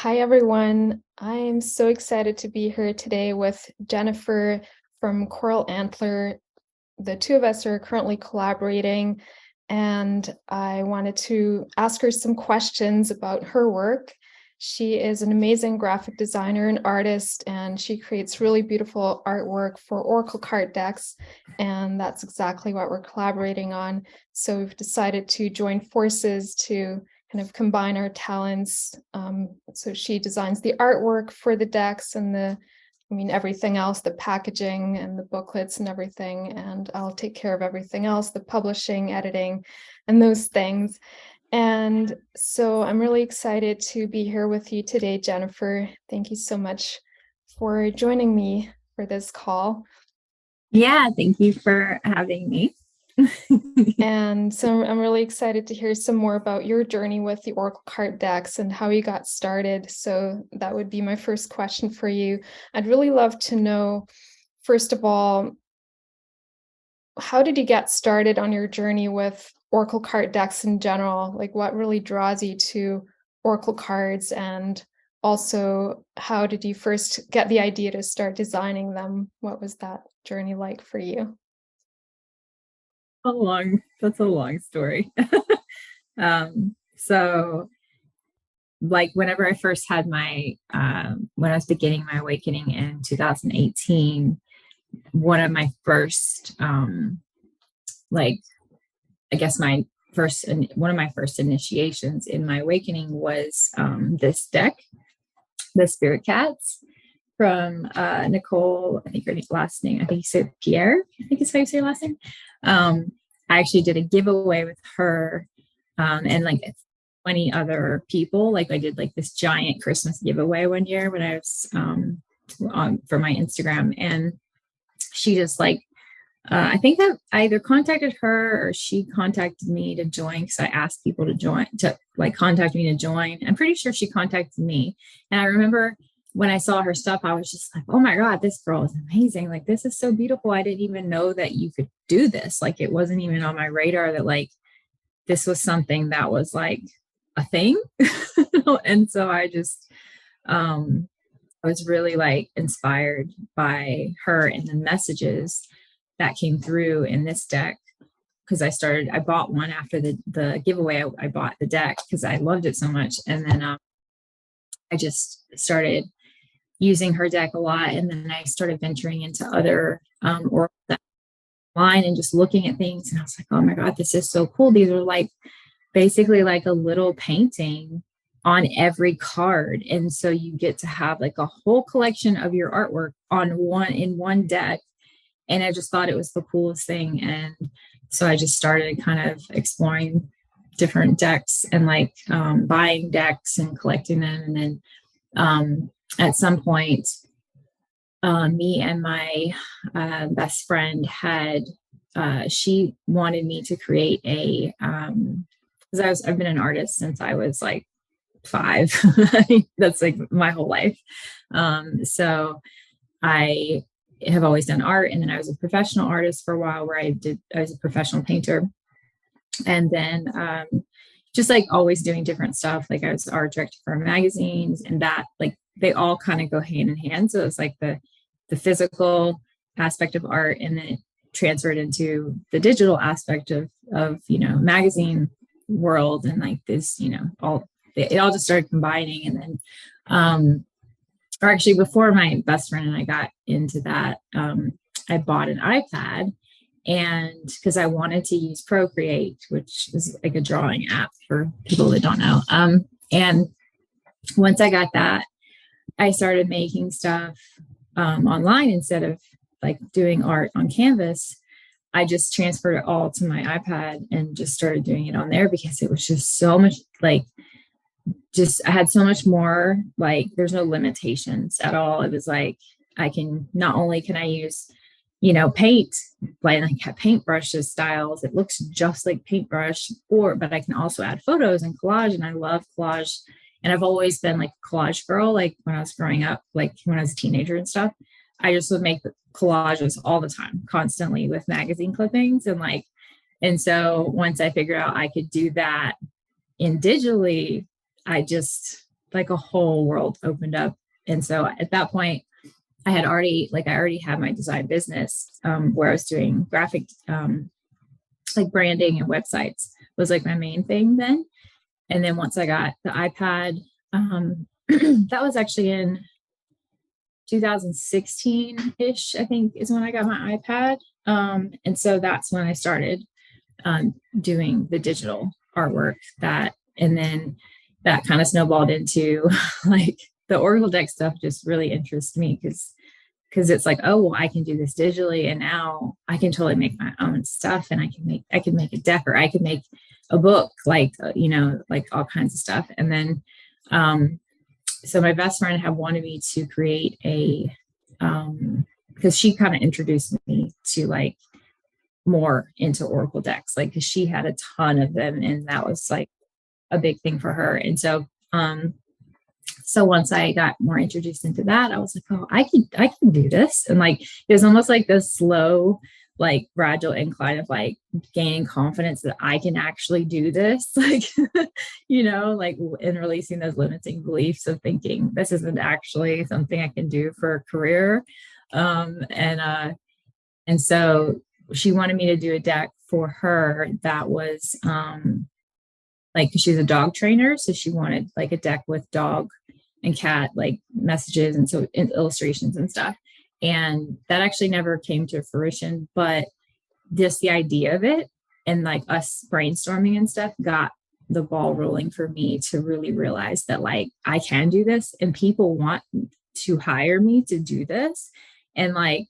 Hi, everyone. I am so excited to be here today with Jennifer from Coral Antler. The two of us are currently collaborating, and I wanted to ask her some questions about her work. She is an amazing graphic designer and artist, and she creates really beautiful artwork for Oracle card decks, and that's exactly what we're collaborating on. So we've decided to join forces to kind of combine our talents. So she designs the artwork for the decks and everything else, the packaging and the booklets and everything. And I'll take care of everything else, the publishing, editing, and those things. And so I'm really excited to be here with you today, Jennifer. Thank you so much for joining me for this call. Yeah, thank you for having me. And so I'm really excited to hear some more about your journey with the Oracle card decks and how you got started. So that would be my first question for you. I'd really love to know, first of all, how did you get started on your journey with Oracle card decks in general? Like, what really draws you to Oracle cards? And also, how did you first get the idea to start designing them? What was that journey like for you? That's a long story. So like whenever I first had when I was beginning my awakening in 2018, one of my first, like, I guess one of my first initiations in my awakening was this deck, the Spirit Cats from Nicole. I think her last name, I think you said Pierre, I think is how you say your last name. I actually did a giveaway with her and like 20 other people. Like I did like this giant Christmas giveaway one year when I was for my Instagram. And she just like, I think that I either contacted her or she contacted me to join because I asked people to like contact me to join. I'm pretty sure she contacted me. And I remember when I saw her stuff, I was just like, oh my God, this girl is amazing. Like, this is so beautiful. I didn't even know that you could do this. Like, it wasn't even on my radar that like this was something that was like a thing. And so I was really like inspired by her and the messages that came through in this deck because I bought one after the giveaway. I bought the deck because I loved it so much. And then I just started using her deck a lot. And then I started venturing into other oracle decks online and just looking at things. And I was like, oh my God, this is so cool. These are like basically like a little painting on every card. And so you get to have like a whole collection of your artwork in one deck. And I just thought it was the coolest thing. And so I just started kind of exploring different decks and like buying decks and collecting them. And then at some point, me and my best friend she wanted me to create because I've been an artist since I was like 5. That's like my whole life. So I have always done art, and then I was a professional artist for a while where I was a professional painter. And then just like always doing different stuff. Like I was art director for magazines, and that like they all kind of go hand in hand. So it's like the physical aspect of art, and then it transferred into the digital aspect of magazine world, and like this, it all just started combining. And then or actually before my best friend and I got into that, I bought an iPad, and because I wanted to use Procreate, which is like a drawing app for people that don't know. And once I got that, I started making stuff online instead of like doing art on canvas. I just transferred it all to my iPad and just started doing it on there because it was just so much like I had so much more, like there's no limitations at all. It was like not only can I use paint, like have paintbrushes styles, it looks just like paintbrush, but I can also add photos and collage, and I love collage. And I've always been like a collage girl, like when I was growing up, like when I was a teenager and stuff. I just would make collages all the time, constantly with magazine clippings. And so once I figured out I could do that in digitally, I just like a whole world opened up. And so at that point, I already had my design business, where I was doing graphic, like branding and websites was like my main thing then. And then once I got the iPad, that was actually in 2016 ish, I think is when I got my iPad. And so that's when I started, doing the digital artwork and then that kind of snowballed into like the Oracle deck stuff just really interests me because it's like, oh, well, I can do this digitally and now I can totally make my own stuff and I can make a deck, or I could make a book, like, like all kinds of stuff. And then, so my best friend had wanted me to create because she kind of introduced me to like more into Oracle decks, like, because she had a ton of them and that was like a big thing for her. And so once I got more introduced into that, I was like, oh, I can do this. And like, it was almost like this slow, like gradual incline of like gaining confidence that I can actually do this. Like, like, and releasing those limiting beliefs of thinking this isn't actually something I can do for a career. And so she wanted me to do a deck for her that was, like, 'cause she's a dog trainer. So she wanted like a deck with dog and cat like messages and illustrations and stuff. And that actually never came to fruition, but just the idea of it and like us brainstorming and stuff got the ball rolling for me to really realize that like I can do this and people want to hire me to do this. And like,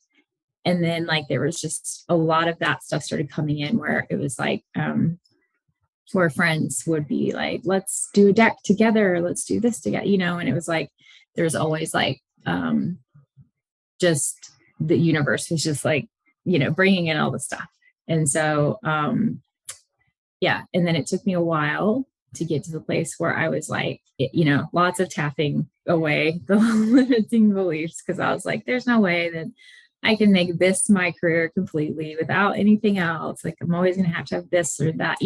and then like there was just a lot of that stuff started coming in where it was like, where friends would be like, let's do a deck together, let's do this together, and it was like there's always like, just the universe was just like, bringing in all the stuff. And so yeah, and then it took me a while to get to the place where I was like, lots of tapping away the limiting beliefs, because I was like, there's no way that I can make this my career completely without anything else. Like, I'm always going to have this or that,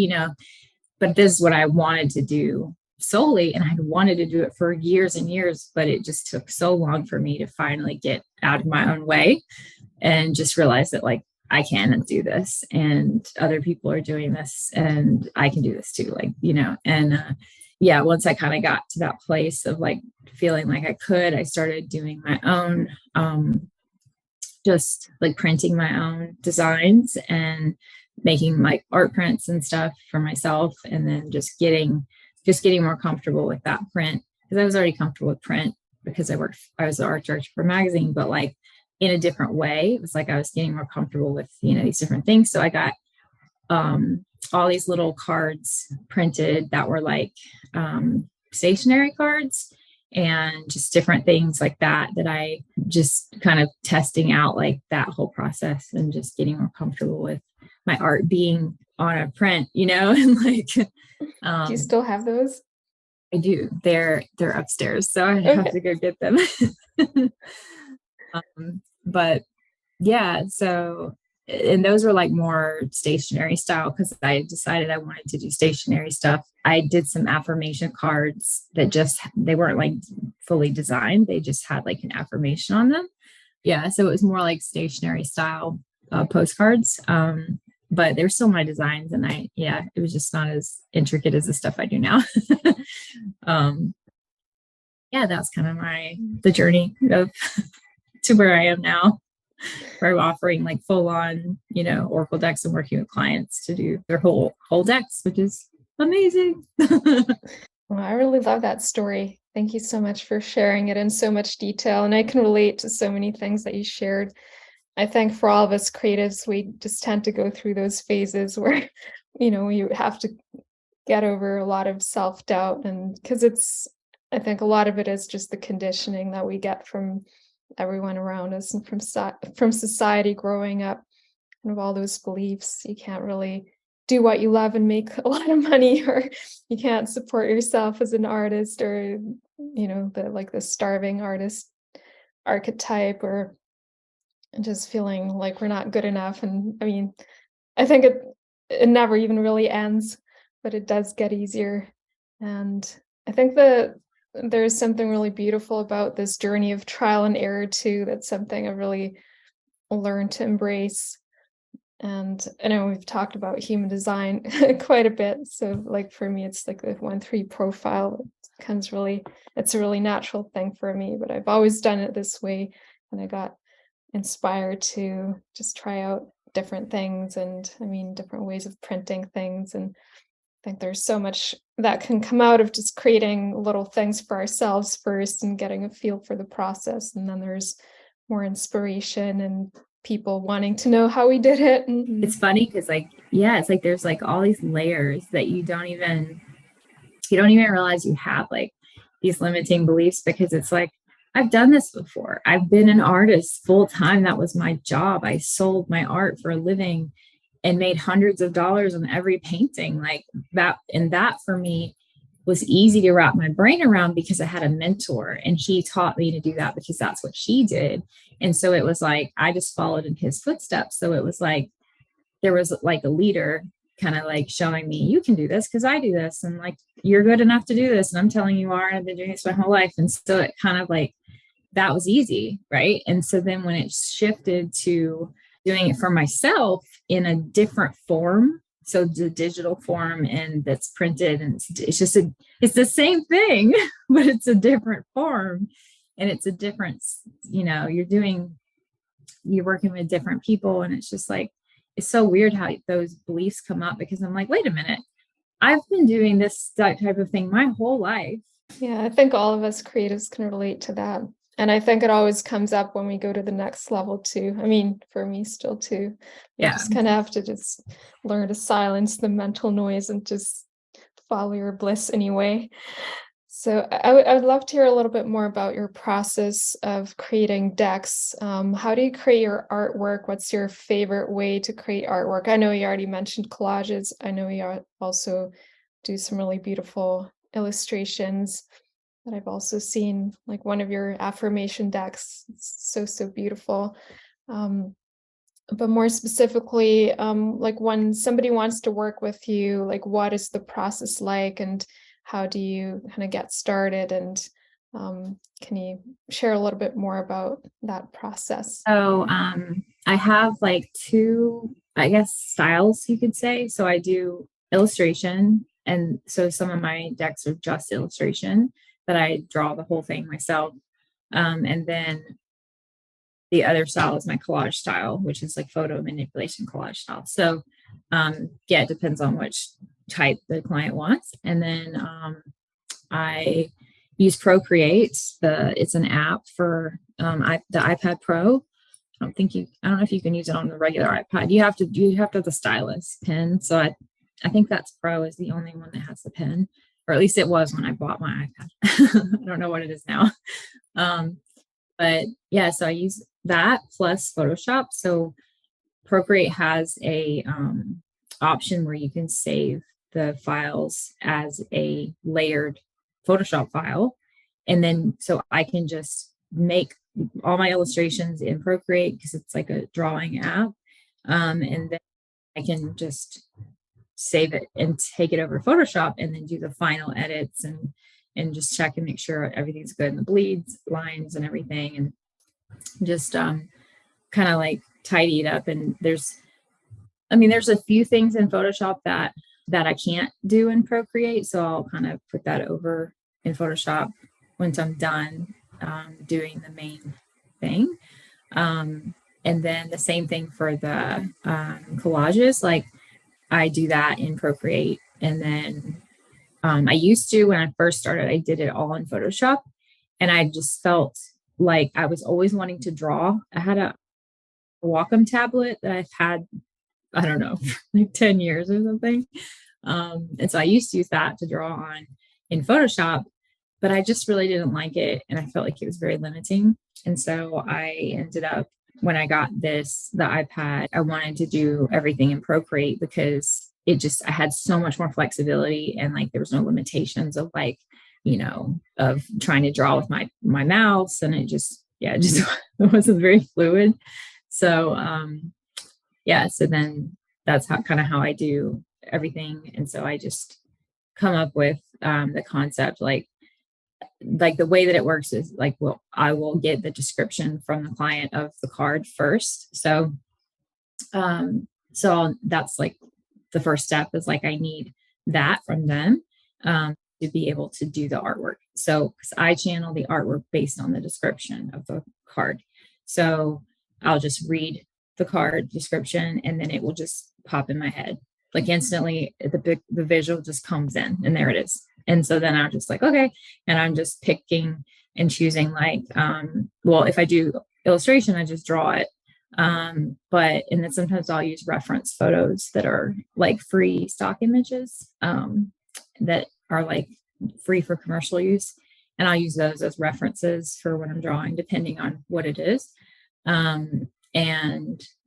but this is what I wanted to do solely. And I had wanted to do it for years and years, but it just took so long for me to finally get out of my own way and just realize that like, I can do this and other people are doing this and I can do this too. Like, yeah, once I kind of got to that place of like feeling like I could, I started doing my own, just like printing my own designs and making like art prints and stuff for myself. And then just getting more comfortable with that print, because I was already comfortable with print because I was the art director for a magazine, but like in a different way. It was like I was getting more comfortable with, these different things. So I got all these little cards printed that were like stationary cards and just different things like that I just kind of testing out like that whole process and just getting more comfortable with my art being on a print, and like, do you still have those? I do. They're upstairs, so I have to go get them. But yeah, so, and those were like more stationary style because I decided I wanted to do stationary stuff. I did some affirmation cards that they weren't like fully designed. They just had like an affirmation on them. Yeah. So it was more like stationary style postcards. But they're still my designs. And it was just not as intricate as the stuff I do now. Yeah, that's kind of the journey of to where I am now, where I'm offering like full on, Oracle decks and working with clients to do their whole decks, which is amazing. Well, I really love that story. Thank you so much for sharing it in so much detail. And I can relate to so many things that you shared. I think for all of us creatives, we just tend to go through those phases where, you have to get over a lot of self-doubt. And because I think a lot of it is just the conditioning that we get from everyone around us and from society growing up, and of all those beliefs. You can't really do what you love and make a lot of money, or you can't support yourself as an artist, or the starving artist archetype, or just feeling like we're not good enough. And I mean, I think it never even really ends, but it does get easier. And I think there's something really beautiful about this journey of trial and error too. That's something I really learned to embrace. And I know we've talked about human design quite a bit. So like for me, it's like the 1-3 profile. It comes really, it's a really natural thing for me, but I've always done it this way. And I got inspired to just try out different things, and I mean different ways of printing things. And I think there's so much that can come out of just creating little things for ourselves first and getting a feel for the process. And then there's more inspiration and people wanting to know how we did it. And It's funny because like, yeah, it's like there's like all these layers that you don't even realize you have like these limiting beliefs, because it's like, I've done this before. I've been an artist full time. That was my job. I sold my art for a living and made hundreds of dollars on every painting like that. And that for me was easy to wrap my brain around because I had a mentor and he taught me to do that because that's what he did. And so it was like, I just followed in his footsteps. So it was like, there was like a leader kind of like showing me, you can do this because I do this. And like, you're good enough to do this. And I'm telling you are, and I've been doing this my whole life. And so it kind of like, that was easy. Right. And so then when it shifted to doing it for myself in a different form, so the digital form and that's printed, and it's just it's the same thing, but it's a different form, and it's a different, you're working with different people, and it's just like, it's so weird how those beliefs come up, because I'm like, wait a minute, I've been doing this type of thing my whole life. yeah, I think all of us creatives can relate to that. And I think it always comes up when we go to the next level too. I mean, for me still too. You Yeah. just kind of have to just learn to silence the mental noise and just follow your bliss anyway. So I would love to hear a little bit more about your process of creating decks. How do you create your artwork? What's your favorite way to create artwork? I know you already mentioned collages. I know you also do some really beautiful illustrations that I've also seen, like one of your affirmation decks. It's so beautiful. Um, but more specifically, like when somebody wants to work with you, like what is the process like, and how do you kind of get started? And can you share a little bit more about that process? So I have like two, I guess, styles you could say. So I do illustration. And so some of my decks are just illustration, that I draw the whole thing myself. And then the other style is my collage style, which is like photo manipulation collage style. So yeah, it depends on which type the client wants. And then I use Procreate. It's an app for the iPad Pro. I don't know if you can use it on the regular iPad. You have to have the stylus pen. So I think that's Pro is the only one that has the pen, or at least it was when I bought my iPad. I don't know what it is now. But yeah, so I use that plus Photoshop. So Procreate has a option where you can save the files as a layered Photoshop file. And then so I can just make all my illustrations in Procreate because it's like a drawing app. And then I can just save it and take it over to Photoshop and then do the final edits and just check and make sure everything's good and the bleeds, lines and everything. And just kind of like tidy it up. And there's a few things in Photoshop that I can't do in Procreate. So I'll kind of put that over in Photoshop once I'm done doing the main thing. And then the same thing for the collages. Like I do that in Procreate. And then I used to, when I first started, I did it all in Photoshop. And I just felt like I was always wanting to draw. I had a Wacom tablet that I've had, I don't know, like 10 years or something. And so I used to use that to draw on in Photoshop, but I just really didn't like it. And I felt like it was very limiting. And so I ended up, when I got the iPad, I wanted to do everything in Procreate because I had so much more flexibility, and like there was no limitations of like, of trying to draw with my mouse. And it just it wasn't very fluid. So, so then that's how I do everything. And so I just come up with the concept. Like like the way that it works is like, well, I will get the description from the client of the card first. So that's like the first step is like, I need that from them to be able to do the artwork. So, because I channel the artwork based on the description of the card. So I'll just read the card description and then it will just pop in my head. Like instantly the visual just comes in and there it is. And so then I'm just like, okay. And I'm just picking and choosing like, well, if I do illustration, I just draw it. And then sometimes I'll use reference photos that are like free stock images, that are like free for commercial use. And I'll use those as references for what I'm drawing, depending on what it is. And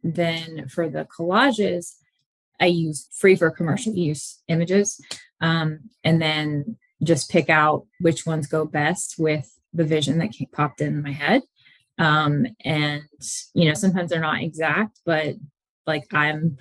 then for the collages, I use free for commercial use images. And then just pick out which ones go best with the vision that popped in my head. And sometimes they're not exact, but like I'm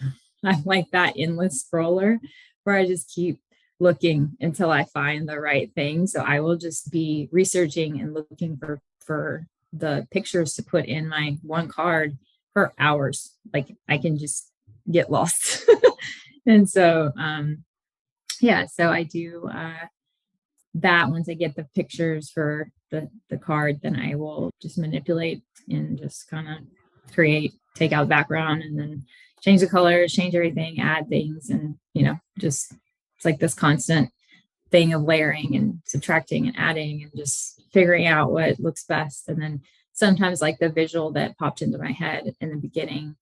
like that endless scroller where I just keep looking until I find the right thing. So I will just be researching and looking for the pictures to put in my one card for hours. Like I can just get lost. And so, so I do, that once I get the pictures for the card, then I will just manipulate and just kind of take out the background and then change the colors, change everything, add things. And, just it's like this constant thing of layering and subtracting and adding and just figuring out what looks best. And then sometimes like the visual that popped into my head in the beginning,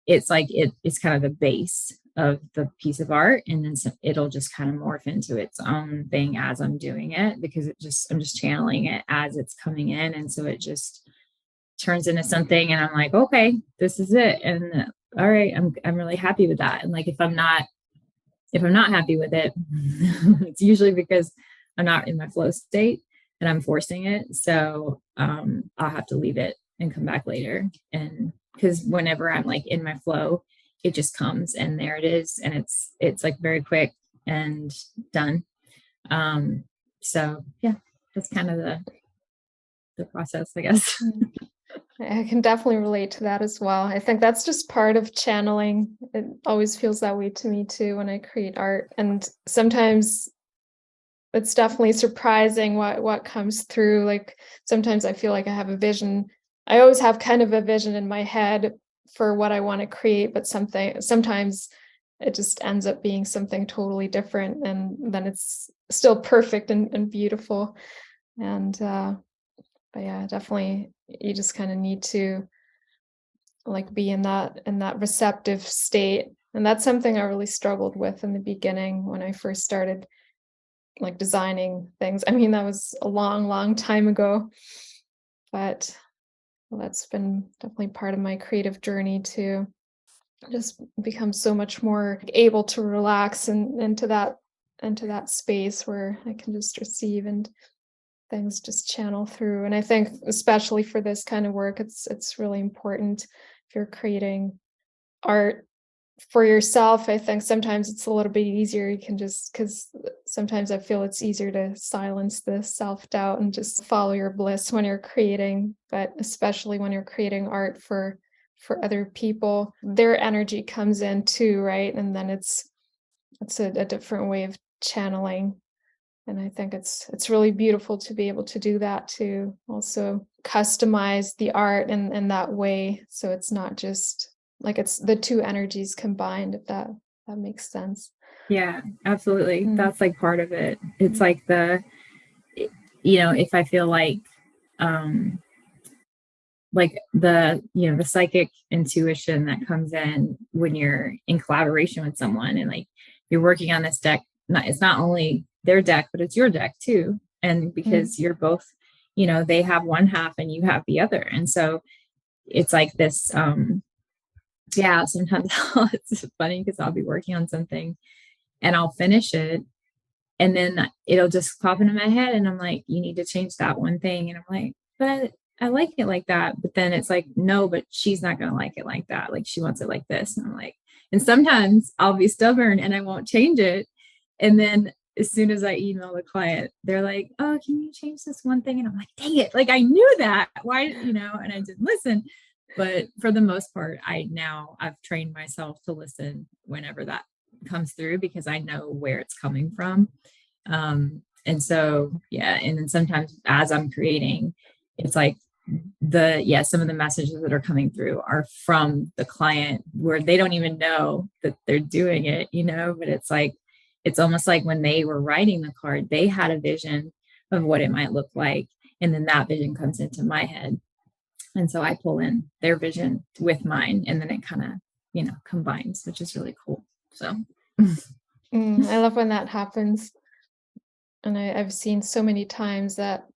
it's like, it's kind of the base of the piece of art. And then it'll just kind of morph into its own thing as I'm doing it, because I'm just channeling it as it's coming in. And so it just turns into something and I'm like, okay, this is it. And all right, I'm really happy with that. And like, if I'm not happy with it, it's usually because I'm not in my flow state and I'm forcing it. So I'll have to leave it and come back later. And because whenever I'm like in my flow, it just comes and there it is. And it's like very quick and done. So yeah, that's kind of the process, I guess. I can definitely relate to that as well. I think that's just part of channeling. It always feels that way to me too when I create art. And sometimes it's definitely surprising what comes through. Like sometimes I feel like I have a vision. I always have kind of a vision in my head for what I want to create, but sometimes it just ends up being something totally different, and then it's still perfect and beautiful. And but yeah, definitely you just kind of need to like be in that receptive state. And that's something I really struggled with in the beginning when I first started like designing things. I mean, that was a long time ago, but that's been definitely part of my creative journey to just become so much more able to relax and into that space where I can just receive and things just channel through. And I think especially for this kind of work, it's really important if you're creating art for yourself. I think sometimes it's a little bit easier. You can just, because sometimes I feel it's easier to silence the self-doubt and just follow your bliss when you're creating, but especially when you're creating art for other people, their energy comes in too, right? And then it's a different way of channeling. And I think it's really beautiful to be able to do that, to also customize the art in that way. So it's not just like it's the two energies combined, if that makes sense. Yeah, absolutely. That's like part of it. It's like if I feel like the psychic intuition that comes in when you're in collaboration with someone and like you're working on this deck, it's not only their deck, but it's your deck too. And because you're both, they have one half and you have the other. And so it's like this, sometimes it's funny because I'll be working on something and I'll finish it and then it'll just pop into my head and I'm like, you need to change that one thing. And I'm like, but I like it like that. But then it's like, no, but she's not going to like it like that. Like she wants it like this. And I'm like, and sometimes I'll be stubborn and I won't change it. And then as soon as I email the client, they're like, oh, can you change this one thing? And I'm like, dang it, like I knew that. Why, and I didn't listen. But for the most part, I've trained myself to listen whenever that comes through because I know where it's coming from. And so, yeah. And then sometimes as I'm creating, it's like some of the messages that are coming through are from the client where they don't even know that they're doing it, but it's like, it's almost like when they were writing the card, they had a vision of what it might look like. And then that vision comes into my head. And so I pull in their vision with mine, and then it kind of, combines, which is really cool. So I love when that happens. And I've seen so many times that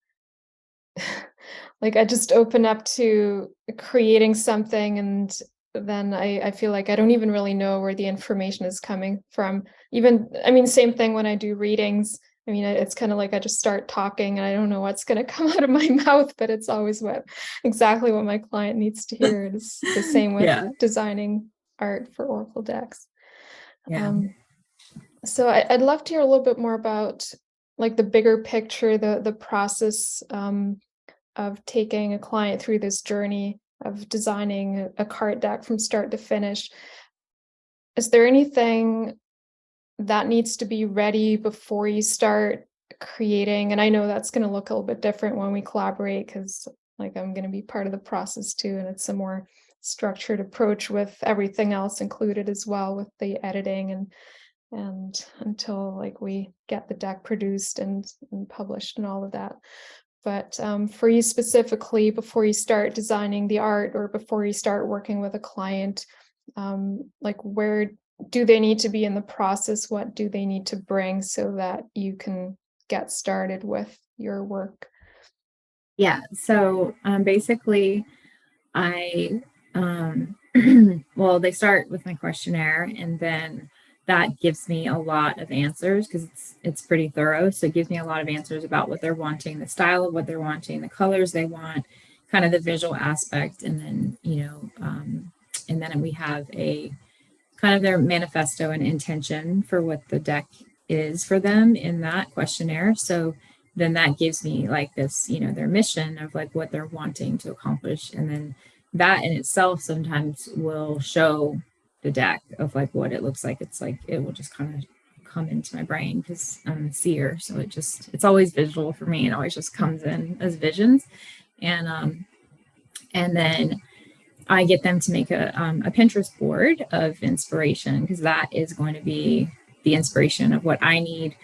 like I just open up to creating something, and then I feel like I don't even really know where the information is coming from. Even, I mean, same thing when I do readings. I mean, it's kind of like I just start talking and I don't know what's going to come out of my mouth, but it's always exactly what my client needs to hear. It's the same with designing art for Oracle decks. Yeah. So I'd love to hear a little bit more about like the bigger picture, the process of taking a client through this journey of designing a card deck from start to finish. Is there anything that needs to be ready before you start creating? And I know that's going to look a little bit different when we collaborate, because like I'm going to be part of the process too, and it's a more structured approach with everything else included as well, with the editing and until like we get the deck produced and published and all of that. But for you specifically, before you start designing the art or before you start working with a client, like where do they need to be in the process? What do they need to bring so that you can get started with your work? Yeah. So basically, I, well, they start with my questionnaire, and then that gives me a lot of answers because it's pretty thorough. So it gives me a lot of answers about what they're wanting, the style of what they're wanting, the colors they want, kind of the visual aspect, and then and then we have a kind of their manifesto and intention for what the deck is for them in that questionnaire. So then that gives me like this, their mission of like what they're wanting to accomplish. And then that in itself sometimes will show the deck of like what it looks like. It's like it will just kind of come into my brain because I'm a seer. So it's always visual for me. It always just comes in as visions. And then I get them to make a Pinterest board of inspiration because that is going to be the inspiration of what I need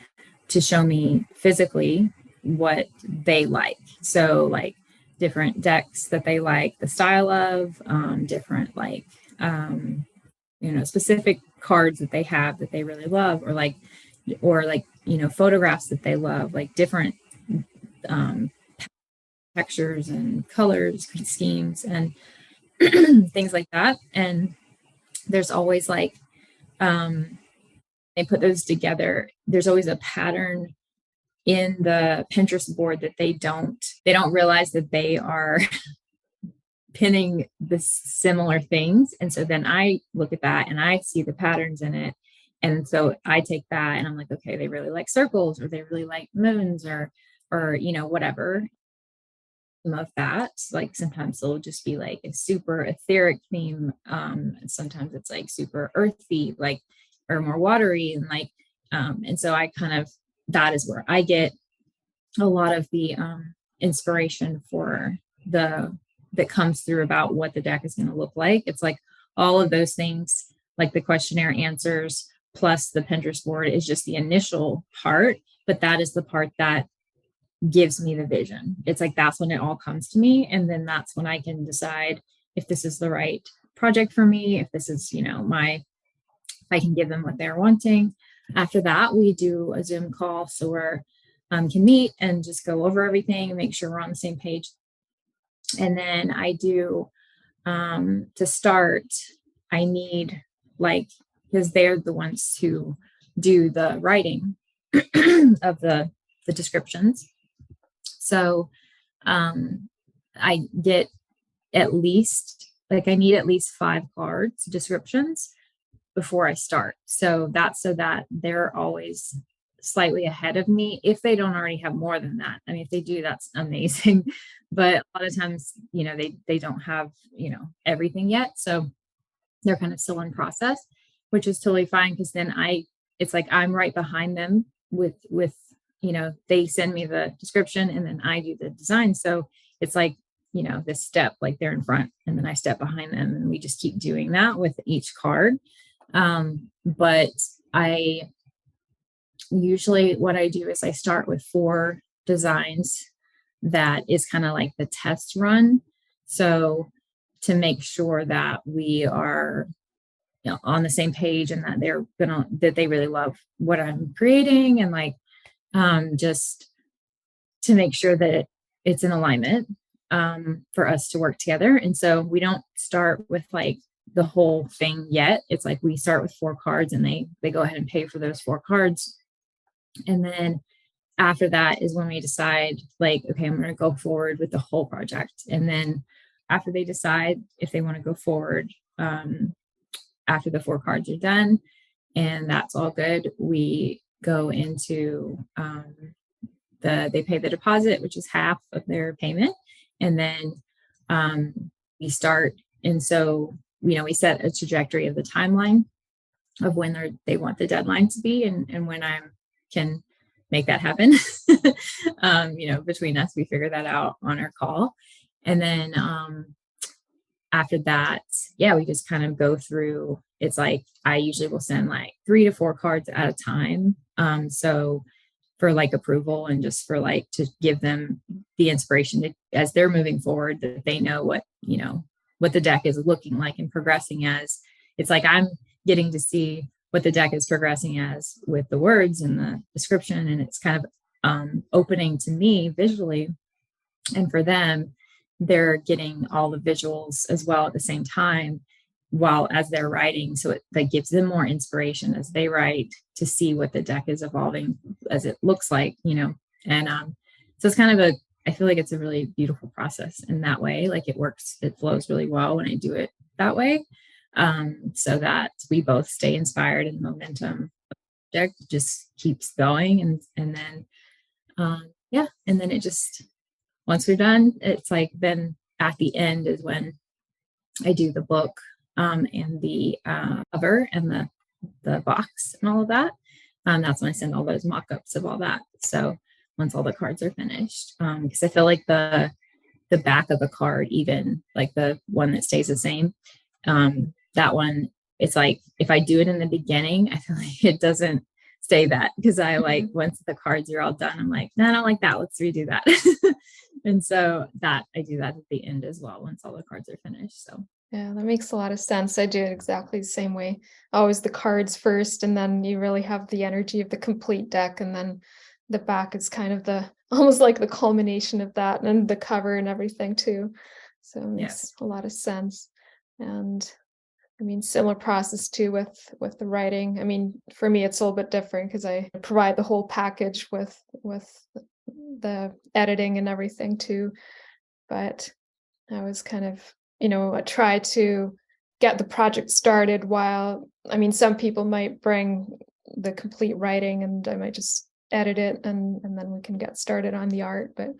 to show me physically what they like. So like different decks that they like the style of, different like, specific cards that they have that they really love, or like, photographs that they love, like different um, textures and colors, schemes, and things like that. And there's always like, they put those together. There's always a pattern in the Pinterest board that they don't realize that they are pinning the similar things. And so then I look at that and I see the patterns in it. And so I take that and I'm like, okay, they really like circles, or they really like moons, or whatever of that. Like sometimes it'll just be like a super etheric theme. Sometimes it's like super earthy, like, or more watery, and like, and so I kind of, that is where I get a lot of the inspiration for that comes through about what the deck is going to look like. It's like all of those things, like the questionnaire answers plus the Pinterest board is just the initial part, but that is the part that gives me the vision. It's like that's when it all comes to me, and then that's when I can decide if this is the right project for me, if this is, if I can give them what they're wanting. After that, we do a Zoom call so we're can meet and just go over everything and make sure we're on the same page. And then I do, to start, I need like, because they're the ones who do the writing of the descriptions. So I get at least, like I need at least 5 cards descriptions before I start. So that's so that they're always slightly ahead of me if they don't already have more than that. I mean, if they do, that's amazing. But a lot of times, they don't have, everything yet. So they're kind of still in process, which is totally fine. Cause then it's like, I'm right behind them with, they send me the description and then I do the design. So it's like, this step, like they're in front and then I step behind them and we just keep doing that with each card. But I usually what I do is I start with 4 designs that is kind of like the test run. So to make sure that we are on the same page and that they really love what I'm creating and like just to make sure that it's in alignment for us to work together. And so we don't start with like the whole thing yet. It's like we start with 4 cards and they go ahead and pay for those 4 cards. And then after that is when we decide like, okay, I'm going to go forward with the whole project. And then after they decide if they want to go forward, after the 4 cards are done and that's all good, we go into they pay the deposit, which is half of their payment. And then we start. And so, we set a trajectory of the timeline of when they want the deadline to be and when I can make that happen. Between us, we figure that out on our call. And then after that, we just kind of go through. It's like I usually will send like 3 to 4 cards at a time. So for like approval and just for like to give them the inspiration as they're moving forward, that they know what the deck is looking like and progressing as. It's like I'm getting to see what the deck is progressing as with the words and the description. And it's kind of opening to me visually. And for them, they're getting all the visuals as well at the same time while as they're writing. So that gives them more inspiration as they write to see what the deck is evolving as it looks like, and so it's kind of I feel like it's a really beautiful process in that way. Like it works, it flows really well when I do it that way. So that we both stay inspired and the momentum project just keeps going. And then, and then it just, once we're done, it's like, then at the end is when I do the book, and the cover and the box and all of that. That's when I send all those mock-ups of all that. So once all the cards are finished, because I feel like the back of the card, even like the one that stays the same, that one, it's like if I do it in the beginning, I feel like it doesn't stay that, because I like once the cards are all done, I'm like, no, I don't like that. Let's redo that. And so that I do that at the end as well once all the cards are finished. So yeah, that makes a lot of sense. I do it exactly the same way. Always the cards first, and then you really have the energy of the complete deck, and then the back is kind of the almost like the culmination of that, and the cover and everything too. So it makes a lot of sense. And I mean, similar process too with the writing. I mean, for me, it's a little bit different because I provide the whole package with the editing and everything too. But I was kind of, I try to get the project started while, I mean, some people might bring the complete writing and I might just edit it and then we can get started on the art. But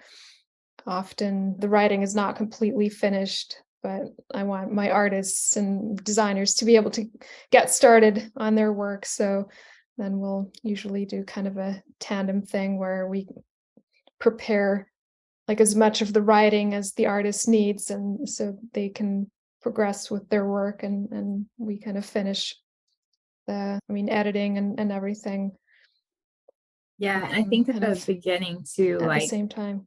often the writing is not completely finished, but I want my artists and designers to be able to get started on their work. So then we'll usually do kind of a tandem thing where we prepare like as much of the writing as the artist needs, and so they can progress with their work and we kind of finish editing and everything. Yeah, I think at the beginning too, at the same time.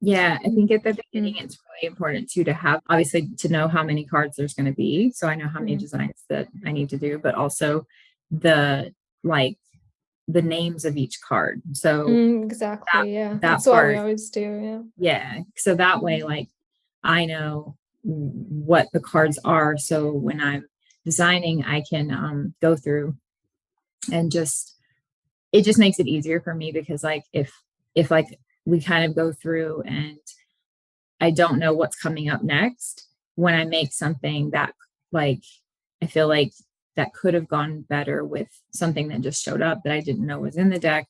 Yeah, I think at the beginning it's really important too to have, obviously, to know how many cards there's going to be, so I know how many designs that I need to do, but also the names of each card. So exactly, that's what we always do. Yeah, so that way, like, I know what the cards are, so when I'm designing, I can go through and it just makes it easier for me, because like if like we kind of go through and I don't know what's coming up next, when I make something that like I feel like that could have gone better with something that just showed up that I didn't know was in the deck.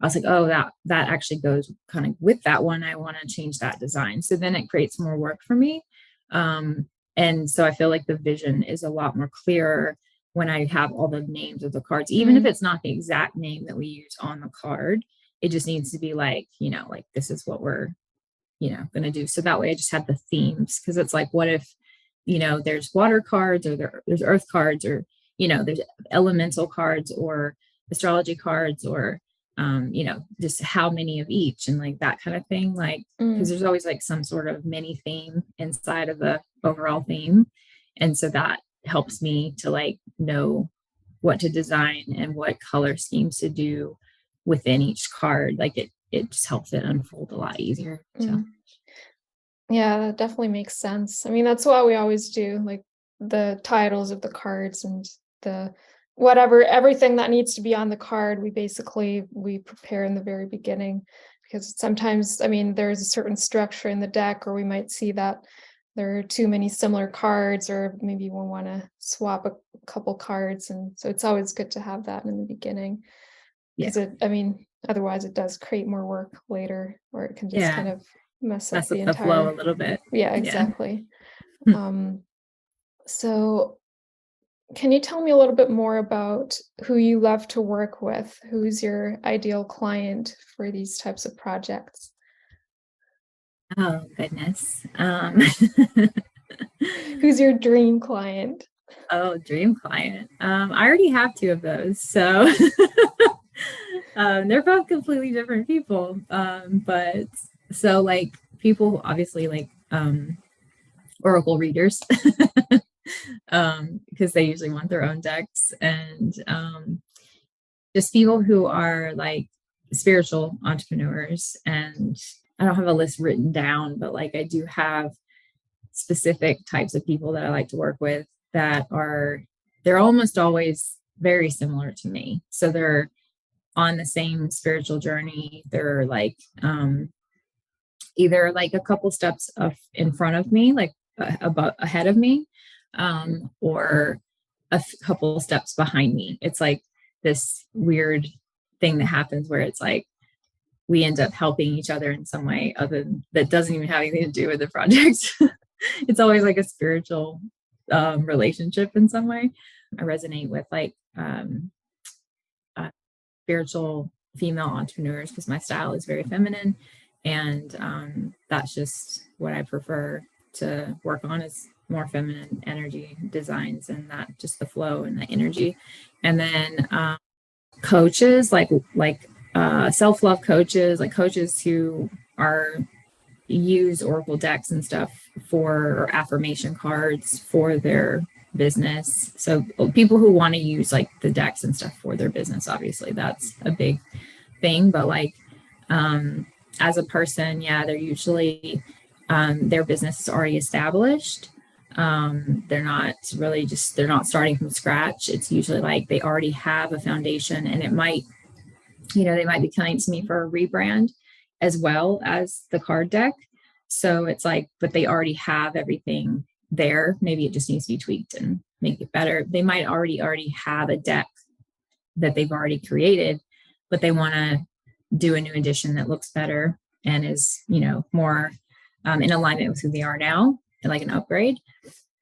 I was like, oh, that actually goes kind of with that one. I want to change that design. So then it creates more work for me. And so I feel like the vision is a lot more clearer when I have all the names of the cards, even if it's not the exact name that we use on the card. It just needs to be like, like this is what we're, going to do. So that way I just have the themes, because it's like, what if, there's water cards, or there's earth cards, or, there's elemental cards or astrology cards, or, just how many of each, and like that kind of thing. Like, because there's always like some sort of mini theme inside of the overall theme. And so that helps me to like know what to design and what color schemes to do within each card. Like it just helps it unfold a lot easier. So yeah, that definitely makes sense. I mean, that's what we always do, like the titles of the cards and the everything that needs to be on the card, we prepare in the very beginning, because sometimes, I mean, there's a certain structure in the deck, or we might see that there are too many similar cards, or maybe we want to swap a couple cards, and so it's always good to have that in the beginning, because otherwise it does create more work later, or it can just kind of mess up the entire flow a little bit. Yeah, exactly. So can you tell me a little bit more about who you love to work with? Who's your ideal client for these types of projects? Oh, goodness. Who's your dream client? Oh, dream client. I already have two of those. So they're both completely different people. But so like people obviously like oracle readers, because they usually want their own decks, and just people who are like spiritual entrepreneurs. And I don't have a list written down, but like I do have specific types of people that I like to work with they're almost always very similar to me. So they're on the same spiritual journey. They're like either like a couple steps up in front of me, like about ahead of me, or a couple steps behind me. It's like this weird thing that happens where it's like we end up helping each other in some way other than that doesn't even have anything to do with the project. It's always like a spiritual relationship in some way. I resonate with like spiritual female entrepreneurs because my style is very feminine, and that's just what I prefer to work on is more feminine energy designs, and that just the flow and the energy. And then coaches like self-love coaches, like coaches who are use oracle decks and stuff or affirmation cards for their business. So people who want to use like the decks and stuff for their business, obviously that's a big thing. But like as a person, they're usually their business is already established. They're not starting from scratch. It's usually like they already have a foundation, and it might, they might be coming to me for a rebrand as well as the card deck. So it's like, but they already have everything there. Maybe it just needs to be tweaked and make it better. They might already have a deck that they've already created, but they want to do a new edition that looks better and is, more in alignment with who they are now, and like an upgrade.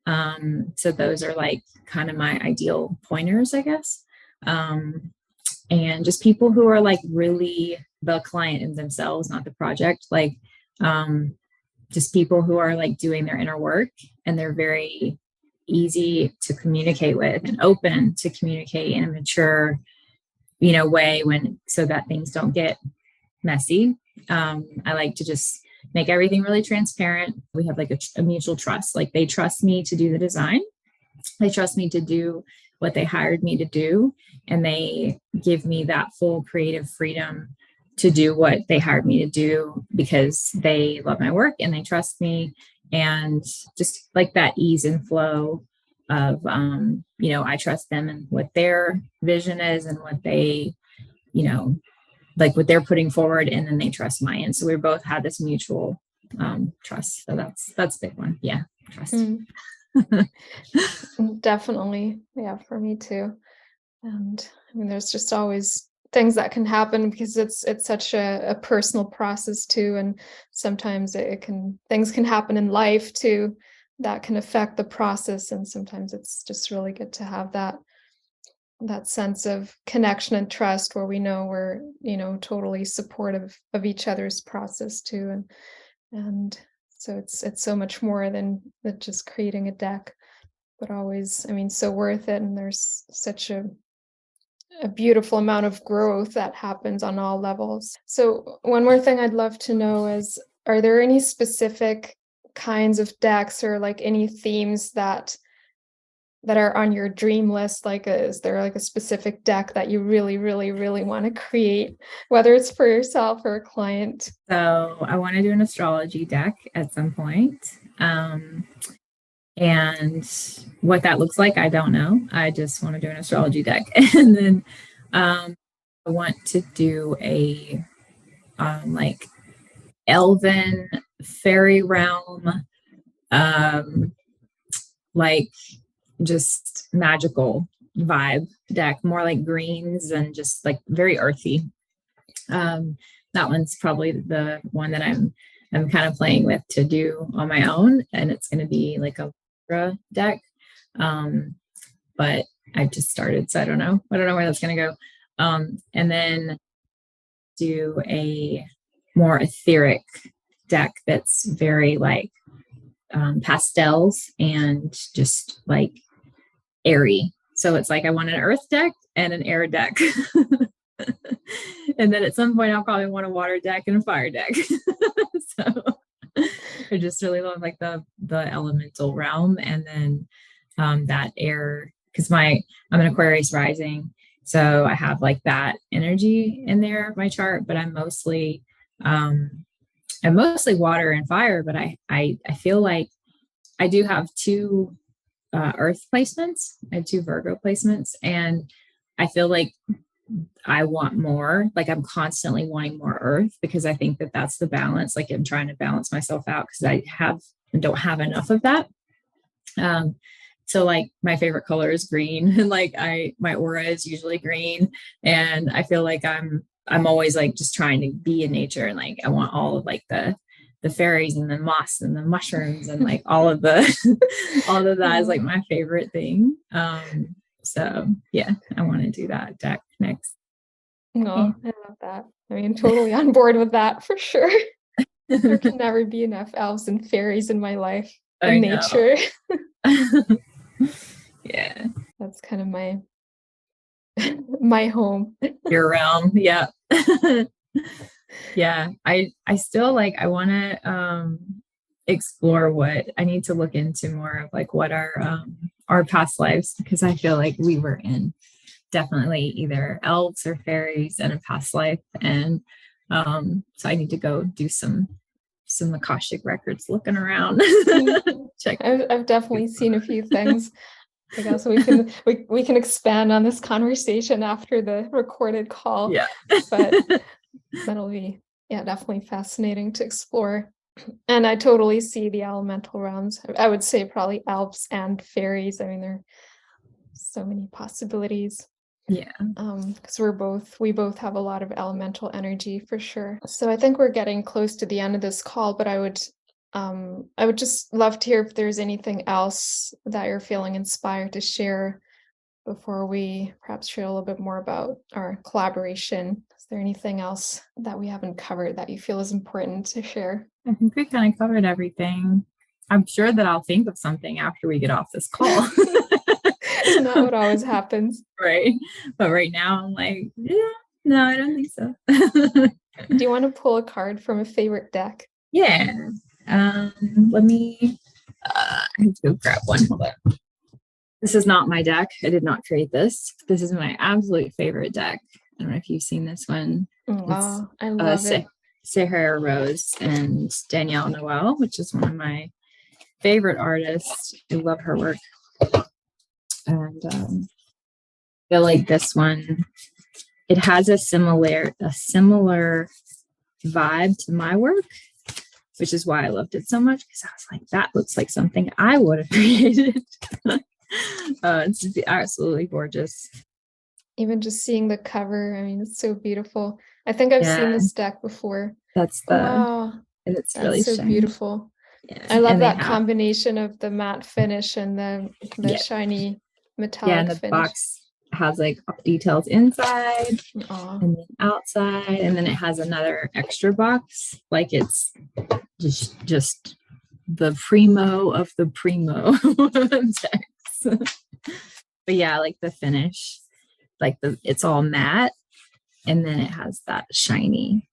So those are like kind of my ideal pointers, I guess. And just people who are like really the client in themselves, not the project. Like just people who are like doing their inner work, and they're very easy to communicate with and open to communicate in a mature, way so that things don't get messy. I like to just make everything really transparent. We have like a mutual trust. Like they trust me to do the design. They trust me to do what they hired me to do, and they give me that full creative freedom to do what they hired me to do because they love my work and they trust me. And just like that ease and flow of I trust them and what their vision is and what they like what they're putting forward, and then they trust mine. So we both had this mutual trust. So that's a big one. Yeah, trust. Definitely. Yeah, for me too. And I mean, there's just always things that can happen because it's such a personal process too. And sometimes it can things can happen in life too that can affect the process. And sometimes it's just really good to have that sense of connection and trust where we know we're, totally supportive of each other's process too. And so it's so much more than just creating a deck, but always, I mean, so worth it. And there's such a beautiful amount of growth that happens on all levels. So one more thing I'd love to know is, are there any specific kinds of decks or like any themes that are on your dream list? Like, is there like a specific deck that you really, really, really want to create, whether it's for yourself or a client? So I want to do an astrology deck at some point. And what that looks like, I don't know. I just want to do an astrology deck. And then I want to do a like elven fairy realm, um, like just magical vibe deck, more like greens and just like very earthy. Um, that one's probably the one that I'm kind of playing with to do on my own, and it's going to be like a Libra deck. But I've just started, so I don't know. I don't know where that's going to go. And then do a more etheric deck that's very like pastels and just like airy. So it's like I want an earth deck and an air deck. And then at some point I'll probably want a water deck and a fire deck. So I just really love like the elemental realm, and then that air, because I'm an Aquarius rising, so I have like that energy in there, my chart, but I'm mostly water and fire, but I feel like I do have two earth placements. I have two Virgo placements, and I feel like I want more. Like I'm constantly wanting more earth because I think that that's the balance. Like I'm trying to balance myself out because I don't have enough of that. So like my favorite color is green, and like my aura is usually green, and I feel like I'm always like just trying to be in nature, and like I want all of like the fairies and the moss and the mushrooms and like all of the all of that is like my favorite thing. So yeah, I want to do that deck next. No, I love that. I mean, totally on board with that for sure. There can never be enough elves and fairies in my life I and know. nature. Yeah. That's kind of my home. Your realm. Yeah. Yeah. I still like I want to explore what I need to look into more of like what our past lives, because I feel like we were in definitely either elves or fairies in a past life. And so I need to go do some Akashic records looking around. Check. I've definitely seen a few things. I guess we can expand on this conversation after the recorded call. Yeah. But that'll be definitely fascinating to explore. And I totally see the elemental realms. I would say probably elves and fairies. I mean, there are so many possibilities. Yeah. Because we both have a lot of elemental energy for sure. So I think we're getting close to the end of this call, but I would just love to hear if there's anything else that you're feeling inspired to share before we perhaps share a little bit more about our collaboration. Is there anything else that we haven't covered that you feel is important to share? I think we kind of covered everything. I'm sure that I'll think of something after we get off this call. Isn't that what always happens? Right. But right now I'm like, yeah, no, I don't think so. Do you want to pull a card from a favorite deck? Yeah. Let me I have to go grab one. Hold on. This is not my deck. I did not create this. This is my absolute favorite deck. I don't know if you've seen this one. Wow, I love it. Sahara Rose and Danielle Noel, which is one of my favorite artists. I love her work. And I feel like this one, it has a similar vibe to my work. which is why I loved it so much, because I was like, that looks like something I would have created. It's absolutely gorgeous. Even just seeing the cover, I mean, it's so beautiful. I think I've seen Yeah, this deck before. that's Oh, the, wow, and it's that's really so shiny. beautiful. Yeah, I love and they that have, combination of the matte finish and the yeah, shiny yeah, and metallic the finish. box has like details inside Oh, and then outside, and then it has another extra box, like it's just the primo of the primo decks. But yeah, like the finish, like it's all matte, and then it has that shiny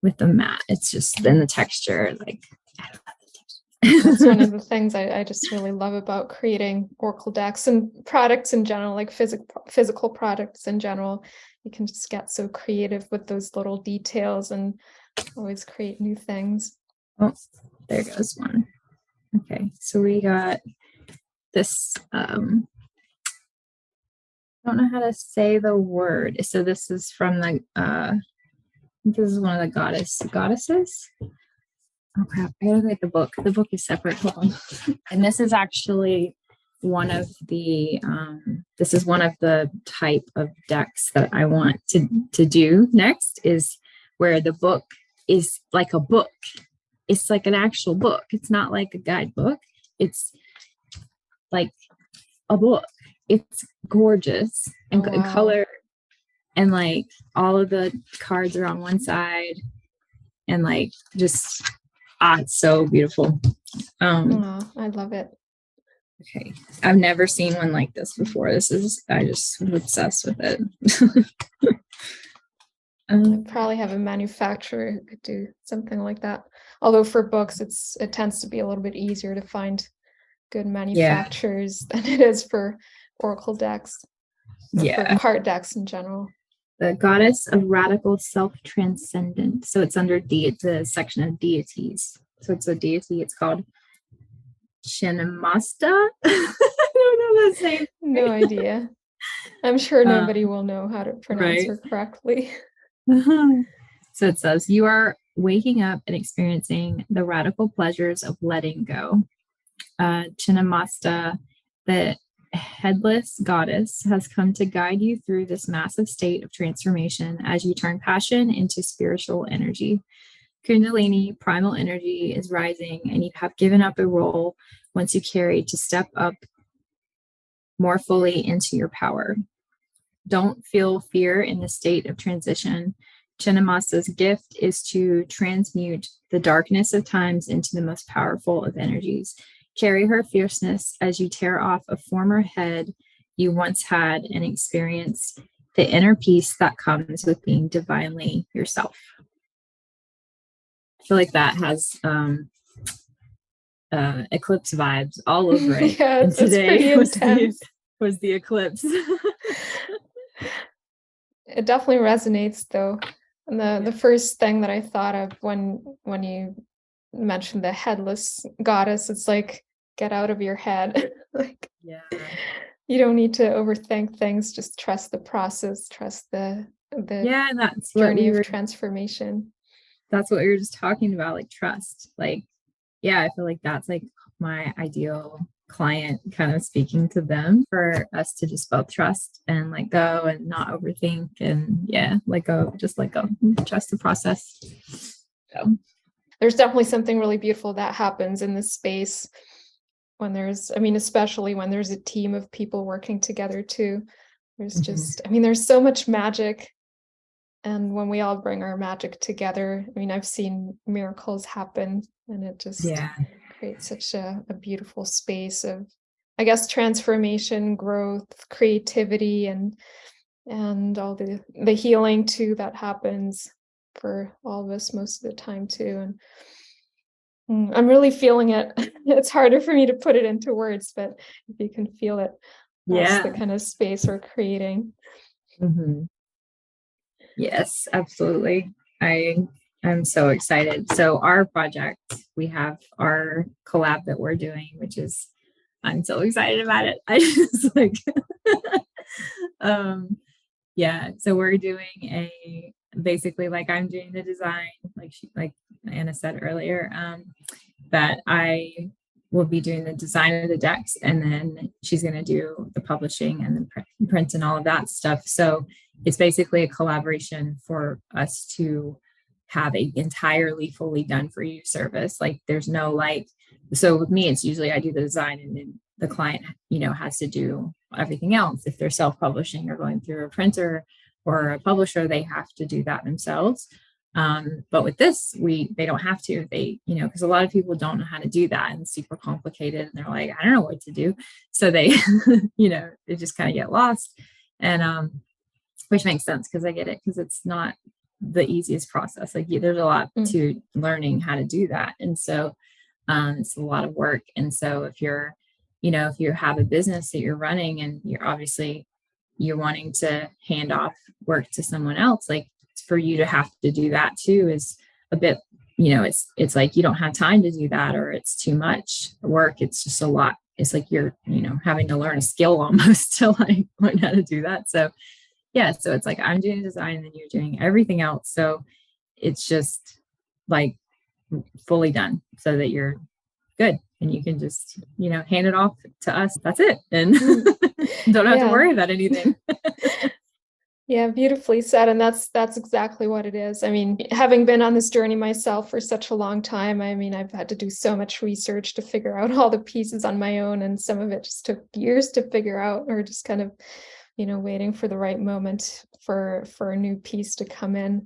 with the matte. It's just then the texture, like I love the texture. that's one of the things I just really love about creating Oracle decks and products in general, like physical products in general. You can just get so creative with those little details and always create new things. Oh, there goes one. Okay, so we got this. I don't know how to say the word. So this is from the. This is one of the goddesses. Oh crap! I gotta get the book. The book is separate. Hold on. And this is actually one of the. This is one of the type of decks that I want to do next. Is where the book is like a book. It's like an actual book. It's not like a guidebook. It's like a book. It's gorgeous and, Oh, and wow. color, and like all of the cards are on one side, and like just it's so beautiful. Oh, I love it. Okay, I've never seen one like this before. I just was obsessed with it. I probably have a manufacturer who could do something like that. Although for books, it tends to be a little bit easier to find good Yeah, manufacturers than it is for Oracle decks or for yeah. card decks in general. The goddess of radical self-transcendent. So it's under the section of deities. So it's a deity. It's called Shinamasta. I don't know the name. No idea. I'm sure nobody Um, will know how to pronounce right. her correctly. So it says, you are waking up and experiencing the radical pleasures of letting go. Chinnamasta, the headless goddess, has come to guide you through this massive state of transformation as you turn passion into spiritual energy. Kundalini, primal energy, is rising, and you have given up a role once you carried to step up more fully into your power. Don't feel fear in the state of transition. Chinnamasa's gift is to transmute the darkness of times into the most powerful of energies. Carry her fierceness as you tear off a former head you once had and experience the inner peace that comes with being divinely yourself. I feel like that has eclipse vibes all over it. Yeah, And it's pretty today intense. was the eclipse. It definitely resonates though. And the first thing that I thought of when you mentioned the headless goddess, it's like get out of your head. Like Yeah. you don't need to overthink things, just trust the process, trust the Yeah, journey of transformation. that's what we were just talking about, like trust. Like, yeah, I feel like that's like my ideal client, kind of speaking to them, for us to just both trust and let go and not overthink, and yeah, let go, just let go, trust the process. So There's definitely something really beautiful that happens in this space when I mean, especially when there's a team of people working together too. There's just, I mean, there's so much magic. And when we all bring our magic together, I mean, I've seen miracles happen, and it just yeah, creates such a beautiful space of, I guess, transformation, growth, creativity, and all the healing too that happens for all of us most of the time too. And I'm really feeling it. It's harder for me to put it into words, but if you can feel it, that's the yeah. kind of space we're creating. Mhm. Yes, absolutely. I'm so excited. So our project, we have our collab that we're doing, which is, I'm so excited about it. I just like um yeah, so we're doing basically like I'm doing the design, like Anna said earlier, that I will be doing the design of the decks, and then she's going to do the publishing and the print and all of that stuff. So it's basically a collaboration for us to have a entirely fully done for you service. Like there's no like, so with me, it's usually I do the design and then the client, has to do everything else. If they're self-publishing or going through a printer or a publisher, they have to do that themselves. But with this, they don't have to. They, because a lot of people don't know how to do that and it's super complicated, and they're like, I don't know what to do. So they, they just kind of get lost. And which makes sense because I get it, because it's not the easiest process. Like there's a lot to learning how to do that. And so it's a lot of work. And so if if you have a business that you're running and you're wanting to hand off work to someone else, like for you to have to do that too is a bit, it's like you don't have time to do that, or it's too much work. It's just a lot. It's like you're, having to learn a skill almost to like learn how to do that. So yeah, so it's like I'm doing design and then you're doing everything else. So it's just like fully done so that you're good and you can just, hand it off to us. That's it. And don't have to worry about anything. Yeah, beautifully said. And that's exactly what it is. I mean, having been on this journey myself for such a long time, I mean, I've had to do so much research to figure out all the pieces on my own. And some of it just took years to figure out, or just kind of, waiting for the right moment for a new piece to come in.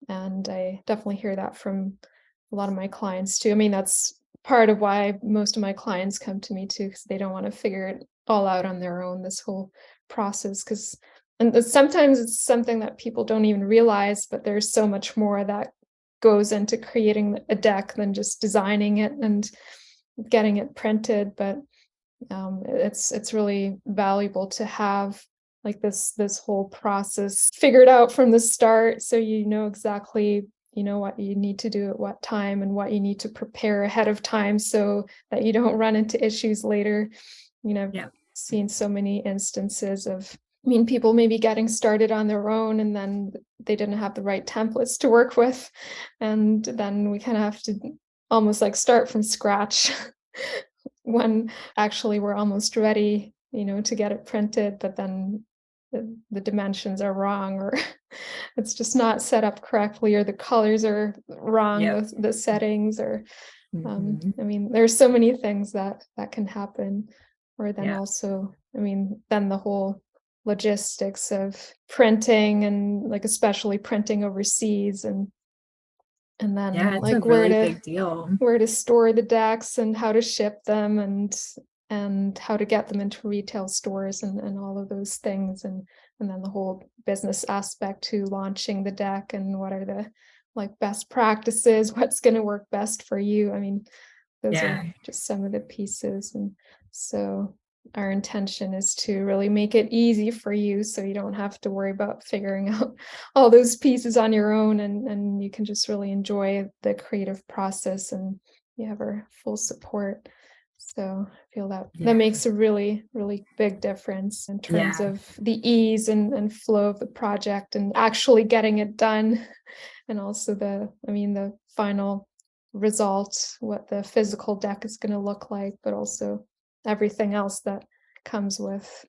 And I definitely hear that from a lot of my clients too. I mean, that's part of why most of my clients come to me too, because they don't want to figure it all out on their own, this whole process. And sometimes it's something that people don't even realize, but there's so much more that goes into creating a deck than just designing it and getting it printed. But it's really valuable to have like this whole process figured out from the start, so you know exactly what you need to do at what time and what you need to prepare ahead of time so that you don't run into issues later. I've seen so many instances of, people maybe getting started on their own and then they didn't have the right templates to work with, and then we kind of have to almost like start from scratch when actually we're almost ready, to get it printed, but then the dimensions are wrong, or it's just not set up correctly, or the colors are wrong, the settings, or I mean, there's so many things that can happen. Or then also, I mean, then the whole logistics of printing, and like especially printing overseas, and then it's like a really big deal. where to store the decks and how to ship them, and how to get them into retail stores, and all of those things, and then the whole business aspect to launching the deck, and what are the like best practices, what's going to work best for you. I mean, those are just some of the pieces. And so our intention is to really make it easy for you, so you don't have to worry about figuring out all those pieces on your own, and you can just really enjoy the creative process, and you have our full support. So I feel that makes a really, really big difference in terms of the ease and flow of the project and actually getting it done. And also the final result, what the physical deck is going to look like, but also everything else that comes with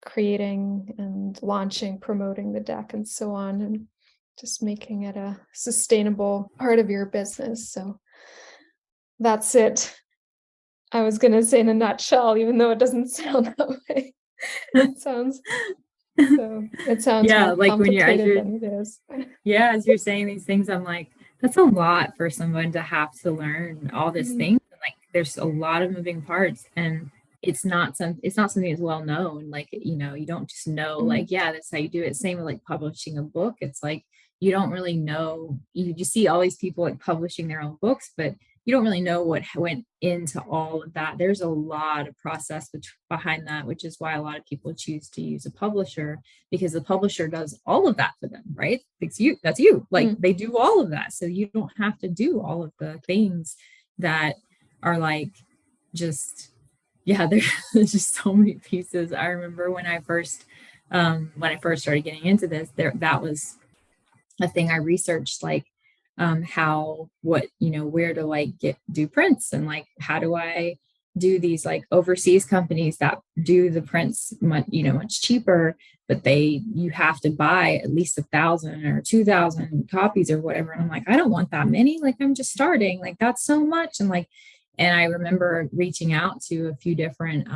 creating and launching, promoting the deck, and so on, and just making it a sustainable part of your business. So that's it. I was going to say in a nutshell, even though it doesn't sound that way. It sounds more like complicated than it is. As you're saying these things, I'm like, that's a lot for someone to have to learn all this things. Like there's a lot of moving parts, and it's not something that's well known. Like, you don't just know, like, that's how you do it. Same with like publishing a book. It's like, you don't really know, you just see all these people like publishing their own books, but you don't really know what went into all of that. There's a lot of process behind that, which is why a lot of people choose to use a publisher, because the publisher does all of that for them, right? That's you. Like they do all of that. So you don't have to do all of the things that are like, just, there's just so many pieces. I remember when I first started getting into this, that was a thing I researched, like how, what, where to like do prints, and like how do I do these like overseas companies that do the prints much, much cheaper, but you have to buy at least 1,000 or 2,000 copies or whatever. And I'm like, I don't want that many. Like, I'm just starting. Like, that's so much. And I remember reaching out to a few different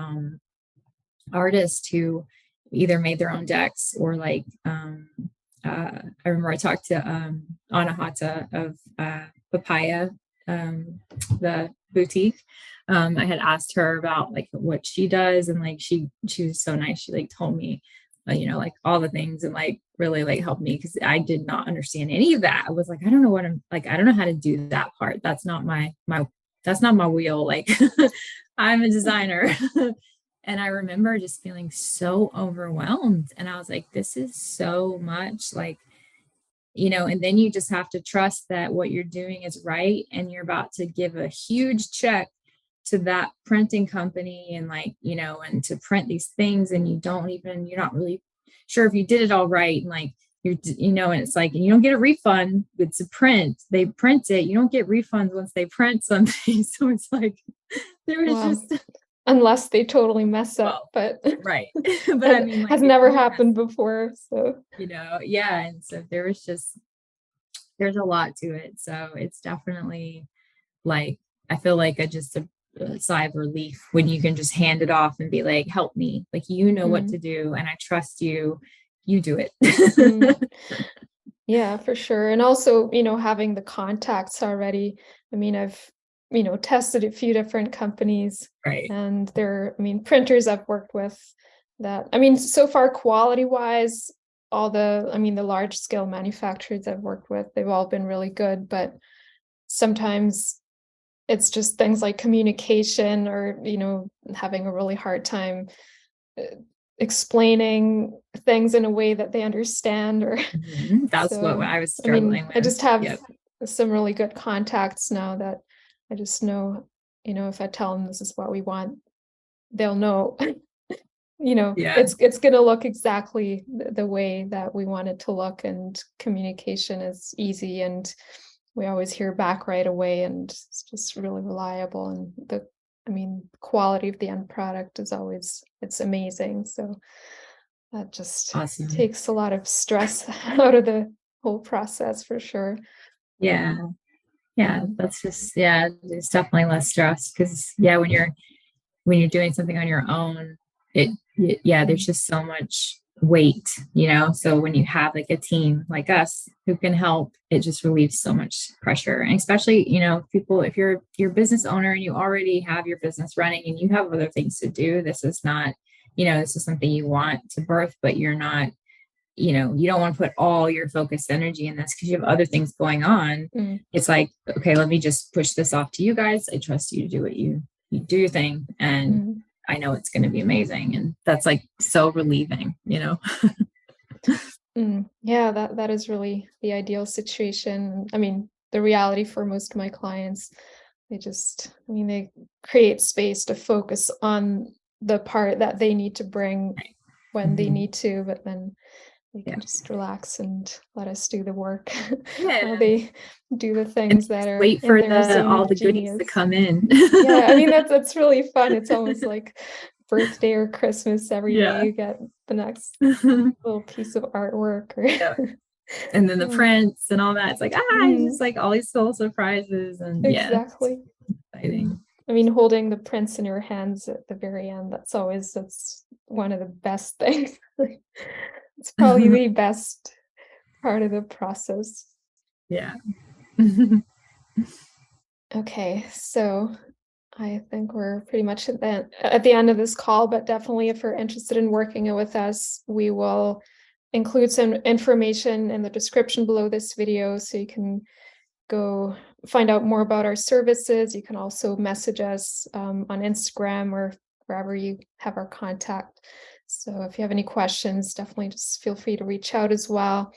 artists who either made their own decks or like I remember I talked to Anahata of Papaya, the boutique. I had asked her about like what she does, and like she was so nice. She like told me, like all the things, and like really like helped me, because I did not understand any of that. I was like, I don't know what I'm like. I don't know how to do that part. That's not my that's not my wheel. Like I'm a designer. And I remember just feeling so overwhelmed. And I was like, this is so much, like, and then you just have to trust that what you're doing is right. And you're about to give a huge check to that printing company, and like, and to print these things. And you're not really sure if you did it all right. And like, and it's like, and you don't get a refund. It's a print. They print it. You don't get refunds once they print something. So it's like, there was just, unless they totally mess up, but right. But I mean, like, has never happened before. So, yeah. And so there's a lot to it. So it's definitely like, I feel like just a sigh of relief when you can just hand it off and be like, help me, like, what to do. And I trust you do it. Yeah, for sure. And also, having the contacts already. I mean, I've, tested a few different companies, right. And printers I've worked with that, so far quality wise, the large scale manufacturers I've worked with, they've all been really good, but sometimes it's just things like communication, or, having a really hard time explaining things in a way that they understand, or that's so, what I was struggling with. I just have some really good contacts now that I just know, if I tell them this is what we want, they'll know. It's going to look exactly the way that we want it to look, and communication is easy, and we always hear back right away, and it's just really reliable, and the quality of the end product is always, it's amazing. So that just takes a lot of stress out of the whole process, for sure. Yeah, that's just, it's definitely less stress, because when you're doing something on your own, there's just so much weight, so when you have like a team like us who can help, it just relieves so much pressure. And especially, people, if you're business owner and you already have your business running and you have other things to do, this is not, this is something you want to birth, but you're not, you don't want to put all your focused energy in this because you have other things going on. It's like, okay, let me just push this off to you guys. I trust you to do what you do your thing, and I know it's going to be amazing. And that's like so relieving, Yeah, that is really the ideal situation. The reality for most of my clients, they create space to focus on the part that they need to bring when they need to, but then they can just relax and let us do the work. While they do the things that are wait for in their zone all of the genius. goodies to come in. That's really fun. It's almost like birthday or Christmas. Every day you get the next little piece of artwork, or and then the prints and all that. It's like, it's just like all these little surprises, and exactly. Exciting. Holding the prints in your hands at the very end, that's one of the best things. It's probably the best part of the process. Yeah. Okay, so I think we're pretty much at the end of this call, but definitely if you're interested in working with us, we will include some information in the description below this video, so you can go find out more about our services. You can also message us on Instagram or wherever you have our contact. So if you have any questions, definitely just feel free to reach out as well.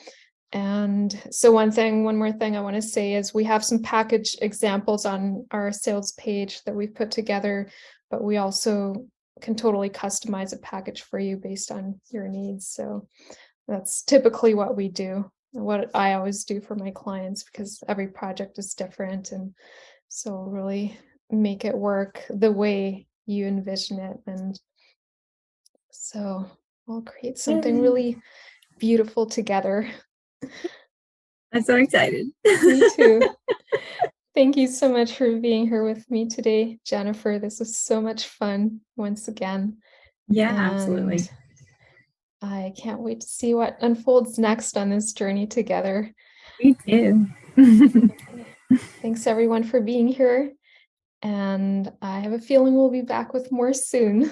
And so one more thing I want to say is we have some package examples on our sales page that we've put together, but we also can totally customize a package for you based on your needs. So that's typically what we do. what I always do for my clients, because every project is different, and so really make it work the way you envision it. And so we'll create something Yay. really beautiful together. I'm so excited. Me too. Thank you so much for being here with me today, Jennifer. This was so much fun once again. Yeah, And absolutely. I can't wait to see what unfolds next on this journey together. Me too. Okay. Thanks everyone for being here. And I have a feeling we'll be back with more soon.